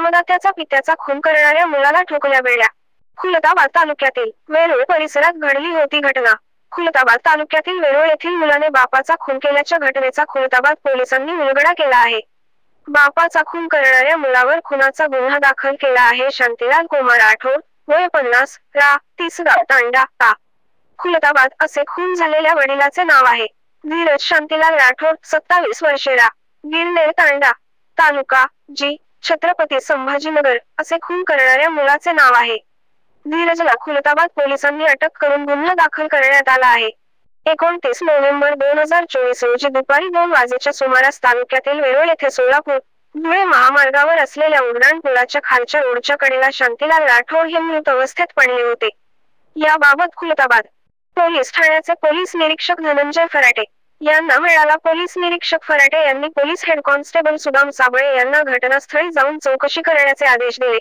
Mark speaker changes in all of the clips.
Speaker 1: जन्मदात्याचा पित्याचा खून करणाऱ्या मुलाला ठोकल्या बेड्या. खुलताबाद तालुक्यातील वेरूळ परिसरात घडली होती घटना. खुलताबाद तालुक्यातील वेरूळ येथील मुलाने बापाचा खून केल्याच्या घटनेचा खुलताबाद पोलिसांनी उलगडा केला आहे. बापाचा खून करणाऱ्या मुलावर खुनाचा गुन्हा दाखल केला आहे. शांतीलाल कुमार राठोड, वय 50, रा, तिसगाव तांडा, ता. खुलताबाद असे खून झालेल्या वडिलाचे नाव आहे. धीरज शांतीलाल राठोड, 27 वर्षे, रा, गिरनेर तांडा, तालुका जी, छत्रपती संभाजीनगर असे खून करणाऱ्या मुलाचे नाव आहे. धीरजला खुलताबाद पोलिसांनी अटक करून गुन्हा दाखल करण्यात आला आहे. 29 नोव्हेंबर 2024 रोजी दुपारी 2 वाजेच्या सुमारास तालुक्यातील वेरूळ येथे सोलापूर धुळे महामार्गावर असलेल्या उड्डाण पुलाच्या खालच्या रोडच्या कडेला शांतीलाल राठोड हे मृत अवस्थेत पडले होते. याबाबत खुलताबाद पोलीस ठाण्याचे पोलीस निरीक्षक धनंजय फराटे यांना मिळाला. पोलीस निरीक्षक फराटे यांनी police head constable Sudam Sable यांना घटनास्थळी जाऊन चौकशी करण्याचे आदेश दिले.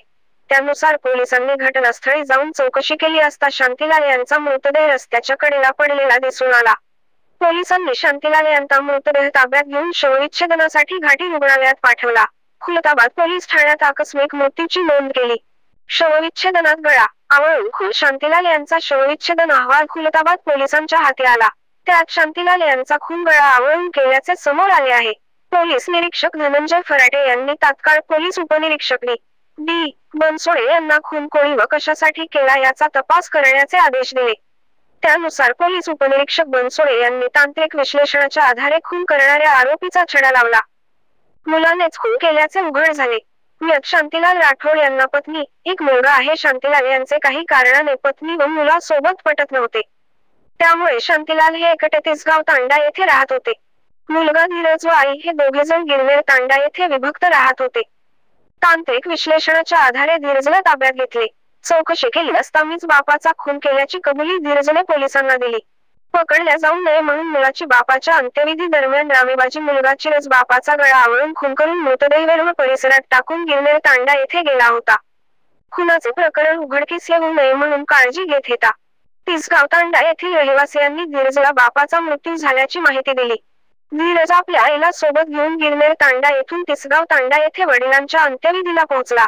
Speaker 1: त्यानुसार पोलिसांनी घटनास्थळी जाऊन चौकशी केली असता शांतीलाल यांचा मृतदेह रस्त्याच्या कडेला पडलेला दिसून आला. पोलिसांनी शांतीलाल यांचा मृतदेह ताब्यात घेऊन शवविच्छेदनासाठी घाटी रुग्णालयात पाठवला. खुलताबाद पोलीस ठाण्यात आकस्मिक मृत्यूची नोंद केली. शवविच्छेदनात गळा आवळून खून शांतीलाल यांचा शवविच्छेदन अहवाल खुलताबाद पोलिसांच्या हाती आला. त्यात शांतीलाल यांचा खून गळा आवळून केल्याचे समोर आले आहे. पोलीस निरीक्षक धनंजय फराटे यांनी तात्काळ पोलीस उपनिरीक्षक डी. बनसोडे यांना खून कोणी व कशासाठी केला याचा तपास करण्याचे आदेश दिले. त्यानुसार पोलीस उपनिरीक्षक बनसोडे यांनी तांत्रिक विश्लेषणाच्या आधारे खून करणाऱ्या आरोपीचा छडा लावला. मुलानेच खून केल्याचे उघड झाले. मृत शांतीलाल राठोड यांना पत्नी, एक मुलगा आहे. शांतीलाल यांचे काही कारणाने पत्नी व मुलासोबत पटत नव्हते. त्यामुळे शांतीलाल हे एकटे तिसगाव तांडा येथे राहत होते. मुलगा धीरज व आई हे दोघेजण गिरनेर तांडा येथे विभक्त राहत होते. तांत्रिक विश्लेषणाच्या आधारे धीरजला ताब्यात घेतले. चौकशी केली असता मीच बापाचा खून केल्याची कबुली धीरजने पोलिसांना दिली. पकडल्या जाऊ नये म्हणून मुलाची बापाच्या अंत्यविधी दरम्यान रामेबाजी मुलगा चिरज बापाचा गळा आवळून खून करून मृतदेह वेरूळ परिसरात टाकून गिरनेर तांडा येथे गेला होता. खुनाचे प्रकरण उघडकीस येऊ नये म्हणून काळजी घेत होता. तिसगाव तांडा येथील रहिवासियांनी धीरजला बापाचा मृत्यू झाल्याची माहिती दिली. धीरज आपल्या आईला सोबत घेऊन गिरनेर तांडा येथून तिसगाव तांडा येथे वडिलांच्या अंत्यविधीला पोहोचला.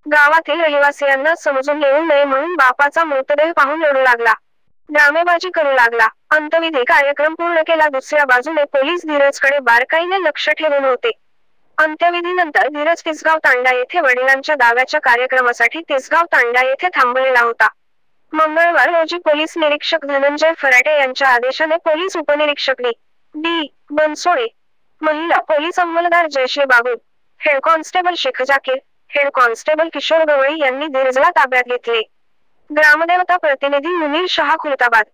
Speaker 1: गावातील रहिवासियांना समजून येऊ नये म्हणून बापाचा मृतदेह पाहून रडू लागला. रामेबाजी करू लागला. अंत्यविधी कार्यक्रम पूर्ण केला. दुसऱ्या बाजूने पोलीस धीरजकडे बारकाईने लक्ष ठेवून होते. अंत्यविधीनंतर धीरज तिसगाव तांडा येथे वडिलांच्या दाव्याच्या कार्यक्रमासाठी तिसगाव तांडा येथे थांबलेला होता. मंगळवार रोजी पोलीस निरीक्षक धनंजय फराटे यांच्या आदेशाने पोलीस उपनिरीक्षक डी. बनसोडे, महिला पोलीस अंमलदार Jayashree Bagul, head constable Shaikh Zakir, head constable Kishor Gawali यांनी धीरजला ताब्यात घेतले. ग्रामदेवता प्रतिनिधी मुनीर शहा, खुलताबाद.